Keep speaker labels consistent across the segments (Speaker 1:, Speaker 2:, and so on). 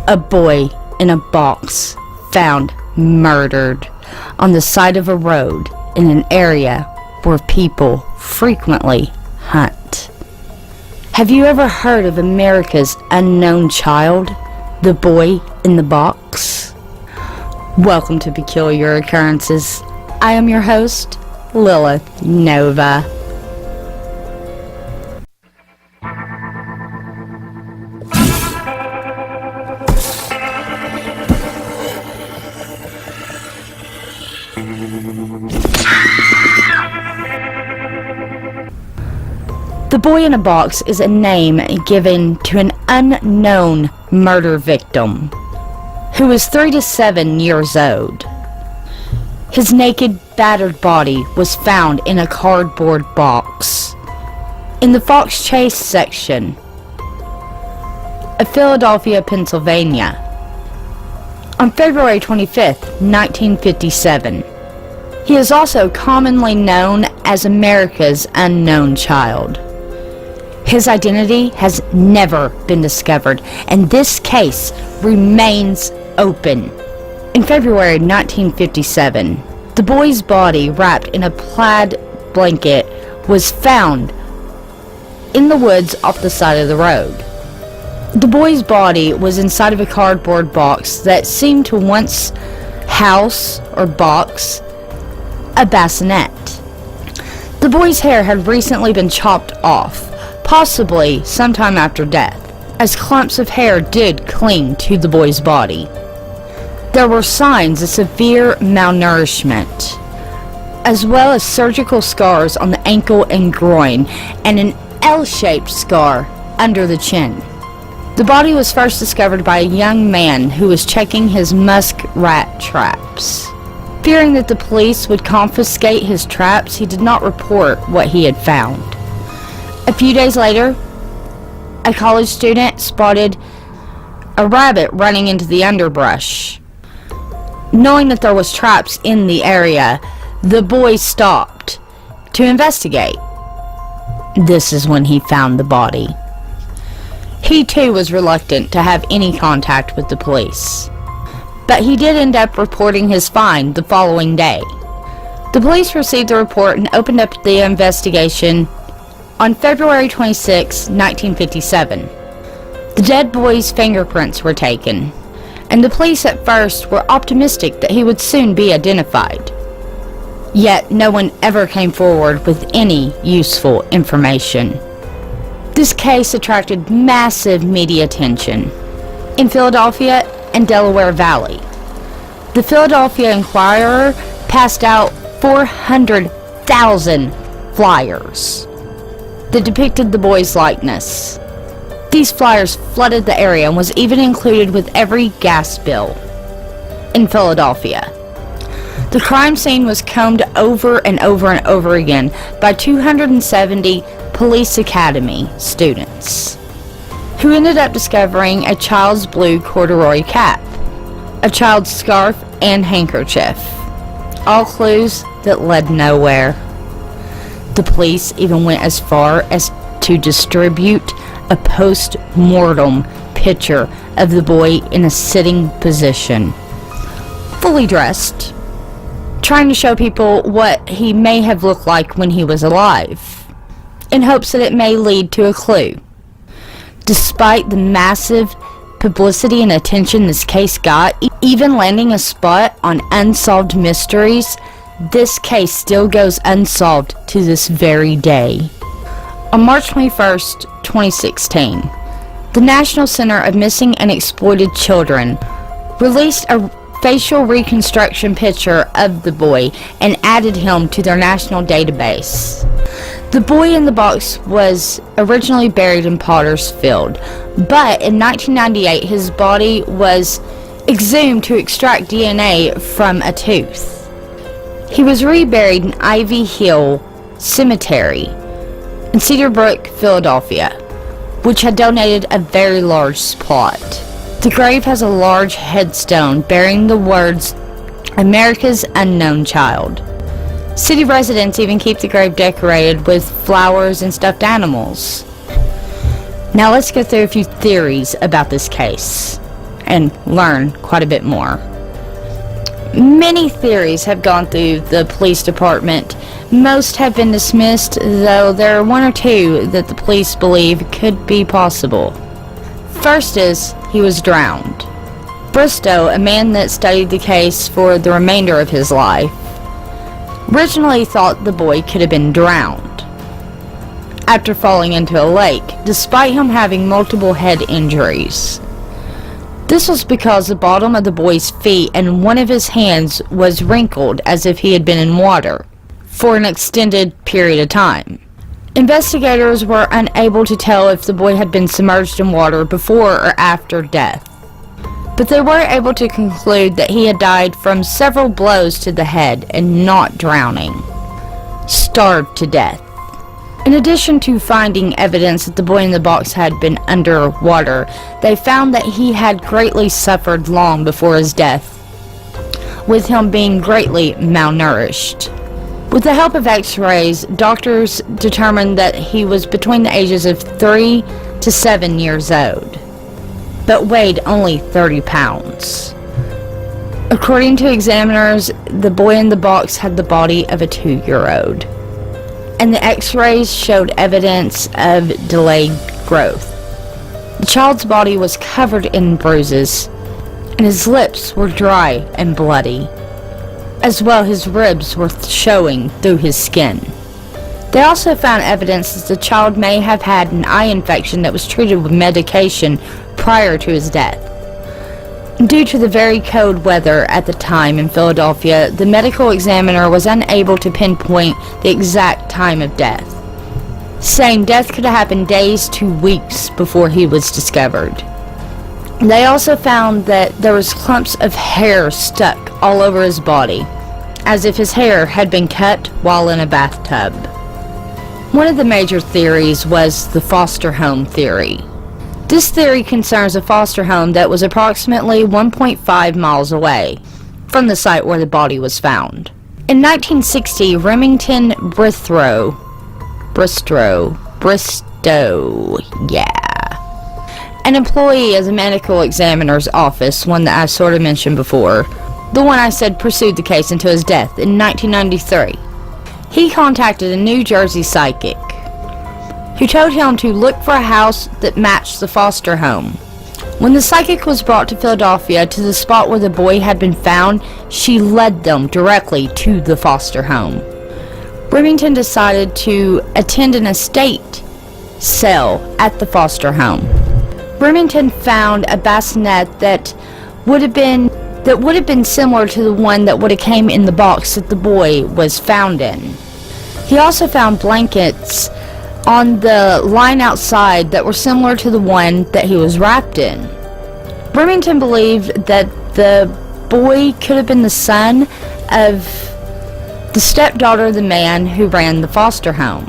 Speaker 1: A boy in a box found murdered on the side of a road in an area where people frequently hunt. Have you ever heard of America's unknown child, the boy in the box? Welcome to Peculiar Occurrences. I am your host, Lilith Nova. The boy in a box is a name given to an unknown murder victim who was 3 to 7 years old. His naked, battered body was found in a cardboard box in the Fox Chase section of Philadelphia, Pennsylvania, on February 25th, 1957. He is also commonly known as America's unknown child. His identity has never been discovered, and this case remains open. In February 1957, the boy's body, wrapped in a plaid blanket, was found in the woods off the side of the road. The boy's body was inside of a cardboard box that seemed to once house or box a bassinet. The boy's hair had recently been chopped off, possibly sometime after death, as clumps of hair did cling to the boy's body. There were signs of severe malnourishment, as well as surgical scars on the ankle and groin, and an L-shaped scar under the chin. The body was first discovered by a young man who was checking his muskrat traps. Fearing that the police would confiscate his traps, he did not report what he had found. A few days later, a college student spotted a rabbit running into the underbrush. Knowing that there was traps in the area, the boy stopped to investigate. This is when he found the body. He too was reluctant to have any contact with the police, but he did end up reporting his find the following day. The police received the report and opened up the investigation on February 26, 1957. The dead boy's fingerprints were taken, and the police at first were optimistic that he would soon be identified. Yet no one ever came forward with any useful information. This case attracted massive media attention in Philadelphia and Delaware Valley. The Philadelphia Inquirer passed out 400,000 flyers that depicted the boy's likeness. These flyers flooded the area and was even included with every gas bill in Philadelphia. The crime scene was combed over and over and over again by 270 police academy students, who ended up discovering a child's blue corduroy cap, a child's scarf, and handkerchief. All clues that led nowhere. The police even went as far as to distribute a post-mortem picture of the boy in a sitting position, fully dressed, trying to show people what he may have looked like when he was alive, in hopes that it may lead to a clue. Despite the massive publicity and attention this case got, even landing a spot on Unsolved Mysteries, this case still goes unsolved to this very day. On March 21st, 2016, the National Center of Missing and Exploited Children released a facial reconstruction picture of the boy and added him to their national database. The boy in the box was originally buried in Potter's Field, but in 1998 his body was exhumed to extract DNA from a tooth. He was reburied in Ivy Hill Cemetery in Cedar Brook, Philadelphia, which had donated a very large plot. The grave has a large headstone bearing the words, "America's Unknown Child." City residents even keep the grave decorated with flowers and stuffed animals. Now let's go through a few theories about this case. and learn quite a bit more. Many theories have gone through the police department. Most have been dismissed, though there are one or two that the police believe could be possible. First is, he was drowned. Bristow, a man that studied the case for the remainder of his life, originally thought the boy could have been drowned after falling into a lake, despite him having multiple head injuries. This was because the bottom of the boy's feet and one of his hands was wrinkled as if he had been in water for an extended period of time. Investigators were unable to tell if the boy had been submerged in water before or after death, but they were able to conclude that he had died from several blows to the head and not drowning, starved to death. In addition to finding evidence that the boy in the box had been underwater, they found that he had greatly suffered long before his death, with him being greatly malnourished. With the help of x-rays, doctors determined that he was between the ages of 3 to 7 years old, but weighed only 30 pounds. According to examiners, the boy in the box had the body of a 2-year-old, and the x-rays showed evidence of delayed growth. The child's body was covered in bruises, and his lips were dry and bloody. As well, his ribs were showing through his skin. They also found evidence that the child may have had an eye infection that was treated with medication prior to his death. Due to the very cold weather at the time in Philadelphia, the medical examiner was unable to pinpoint the exact time of death, saying death could have happened days to weeks before he was discovered. They also found that there was clumps of hair stuck all over his body, as if his hair had been cut while in a bathtub. One of the major theories was the foster home theory. This theory concerns a foster home that was approximately 1.5 miles away from the site where the body was found. In 1960, Remington Bristow, an employee of the medical examiner's office, one that I sort of mentioned before, the one I said pursued the case until his death in 1993. He contacted a New Jersey psychic who told him to look for a house that matched the foster home. When the psychic was brought to Philadelphia to the spot where the boy had been found, she led them directly to the foster home. Remington decided to attend an estate sale at the foster home. Remington found a bassinet that would have been similar to the one that would have came in the box that the boy was found in. He also found blankets on the line outside that were similar to the one that he was wrapped in. Remington believed that the boy could have been the son of the stepdaughter of the man who ran the foster home,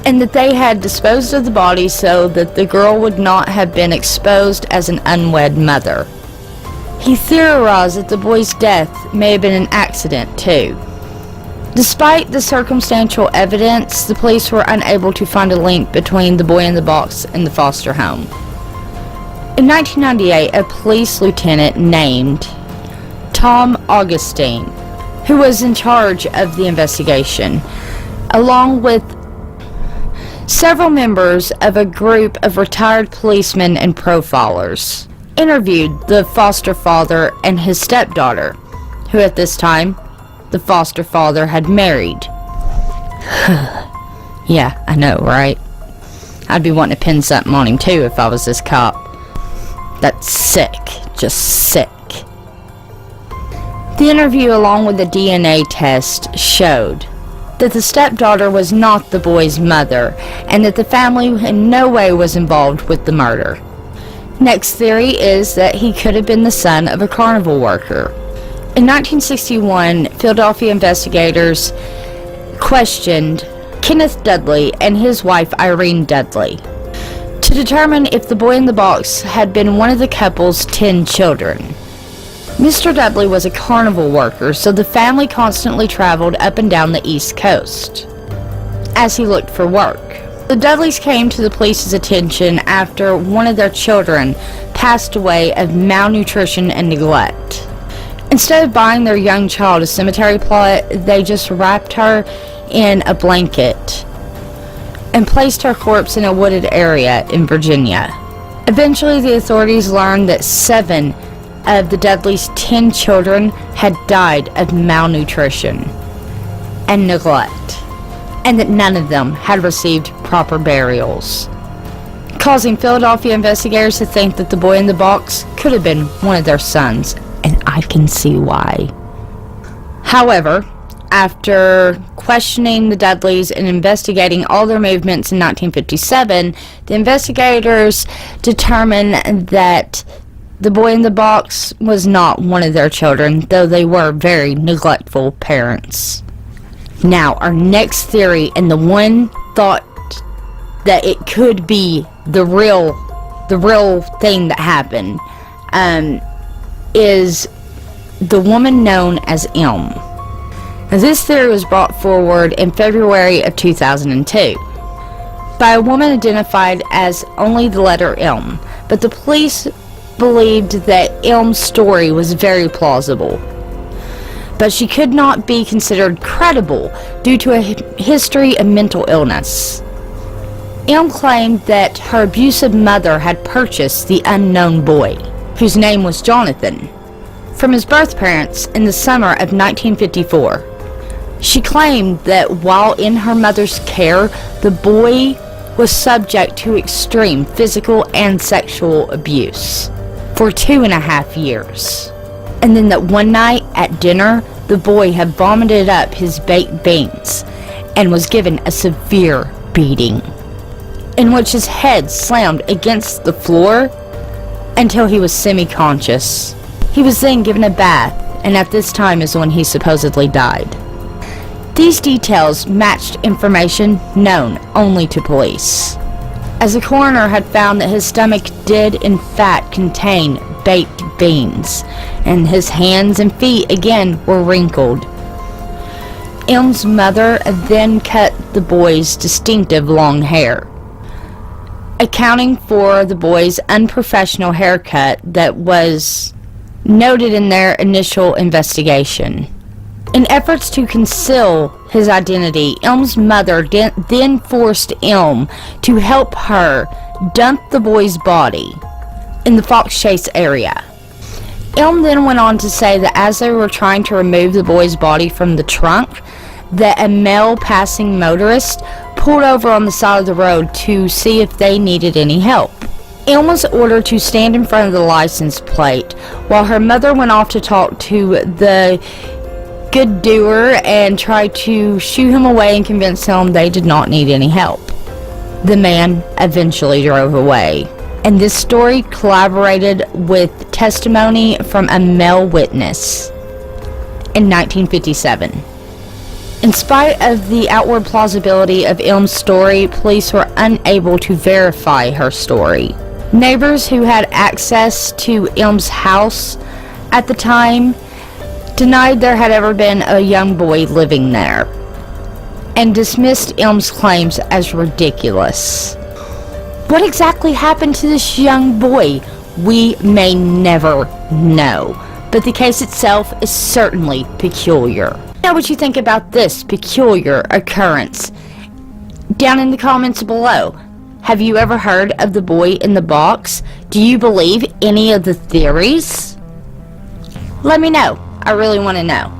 Speaker 1: and that they had disposed of the body so that the girl would not have been exposed as an unwed mother. He theorized that the boy's death may have been an accident too. Despite the circumstantial evidence, the police were unable to find a link between the boy in the box and the foster home. In 1998, a police lieutenant named Tom Augustine, who was in charge of the investigation, along with several members of a group of retired policemen and profilers, interviewed the foster father and his stepdaughter, who at this time the foster father had married. Yeah, I know, right? I'd be wanting to pin something on him too if I was this cop. That's sick. Just sick. The interview along with the DNA test showed that the stepdaughter was not the boy's mother and that the family in no way was involved with the murder. Next theory is that he could have been the son of a carnival worker. In 1961, Philadelphia investigators questioned Kenneth Dudley and his wife Irene Dudley to determine if the boy in the box had been one of the couple's 10 children. Mr. Dudley was a carnival worker, so the family constantly traveled up and down the East Coast as he looked for work. The The Dudleys came to the police's attention after one of their children passed away of malnutrition and neglect. Instead of buying their young child a cemetery plot, they just wrapped her in a blanket and placed her corpse in a wooded area in Virginia. Eventually, the authorities learned that 7 of the Dudleys' 10 children had died of malnutrition and neglect, and that none of them had received proper burials, causing Philadelphia investigators to think that the boy in the box could have been one of their sons, and I can see why. However, after questioning the Dudleys and investigating all their movements in 1957, the investigators determined that the boy in the box was not one of their children, though they were very neglectful parents. Now, our next theory, and the one thought that it could be the real thing that happened, is the woman known as Elm. Now, this theory was brought forward in February of 2002 by a woman identified as only the letter Elm, but the police believed that Elm's story was very plausible, but she could not be considered credible due to a history of mental illness. Elm claimed that her abusive mother had purchased the unknown boy, whose name was Jonathan, from his birth parents in the summer of 1954. She claimed that while in her mother's care, the boy was subject to extreme physical and sexual abuse for 2.5 years. And then that one night at dinner, the boy had vomited up his baked beans and was given a severe beating, in which his head slammed against the floor until he was semi-conscious. He was then given a bath, and at this time is when he supposedly died. These details matched information known only to police, as the coroner had found that his stomach did in fact contain baked beans, and his hands and feet again were wrinkled. Elm's mother then cut the boy's distinctive long hair, accounting for the boy's unprofessional haircut that was noted in their initial investigation. In efforts to conceal his identity, Elm's mother then forced Elm to help her dump the boy's body in the Fox Chase area. Elm then went on to say that as they were trying to remove the boy's body from the trunk, that a male passing motorist pulled over on the side of the road to see if they needed any help. Elm was ordered to stand in front of the license plate while her mother went off to talk to the good doer and try to shoo him away and convince him they did not need any help. The man eventually drove away, and this story collaborated with testimony from a male witness in 1957. In spite of the outward plausibility of Elm's story, police were unable to verify her story. Neighbors who had access to Elm's house at the time denied there had ever been a young boy living there, and dismissed Elm's claims as ridiculous. What exactly happened to this young boy? We may never know, but the case itself is certainly peculiar. Now, what you think about this peculiar occurrence? Down in the comments below. Have you ever heard of the boy in the box? Do you believe any of the theories? Let me know. I really want to know.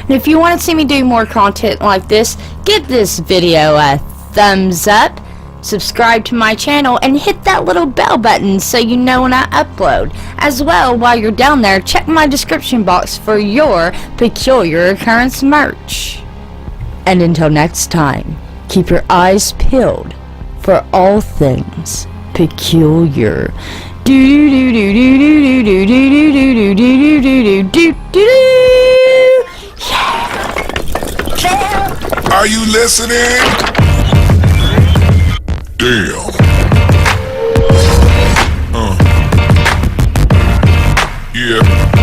Speaker 1: And if you want to see me do more content like this, give this video a thumbs up, subscribe to my channel, and hit that little bell button so you know when I upload. As well, while you're down there, check my description box for your peculiar occurrence merch. And until next time, keep your eyes peeled for all things peculiar.
Speaker 2: Are you listening? Damn. Yeah.